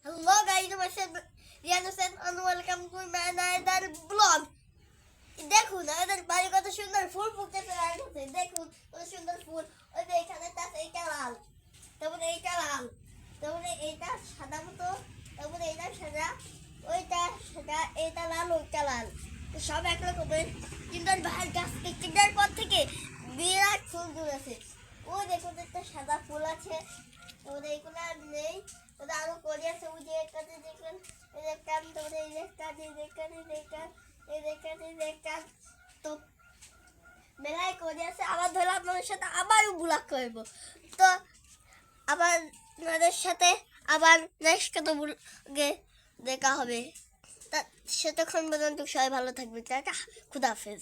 Hello guys, I'm Rian Hussain and welcome to my another vlog. দেখুন আমাদের বাড়ি কত সুন্দর ফুল ফুটেছে দেখুন কত সুন্দর ফুল। ওই যে এখানে এইটা লাল, তারপরে এইটা লাল, তারপরে এইটা সাদা মতো, তারপরে এইটা সাদা, ওইটা সাদা, এইটা লাল, ওইটা লাল, সব একরকমের। কিন্তু ভাইয়ের গাছ কেনার পর থেকে বিরাট ফুল ধরেছে। ওই দেখুন একটা সাদা ফুল আছে, তারপরে এইগুলো নেই, ওটা আরো করে আছে। ওই যে এখানে দেখলেন, এই দেখতাম, তারপরে এই দেখতাম, এই দেখতাম, এই দেখতাম, এই দেখতাম, এই দেখতাম, তো মেলায় করে আছে। আবার ধরলাম আপনাদের সাথে আবারও ব্লগ করবো। তো আবার আপনাদের সাথে আবার নেক্সট কত ব্লগে দেখা হবে। তা সেতক্ষণ পর্যন্ত সবাই ভালো থাকবে। টাটা, খুদাহাফেজ।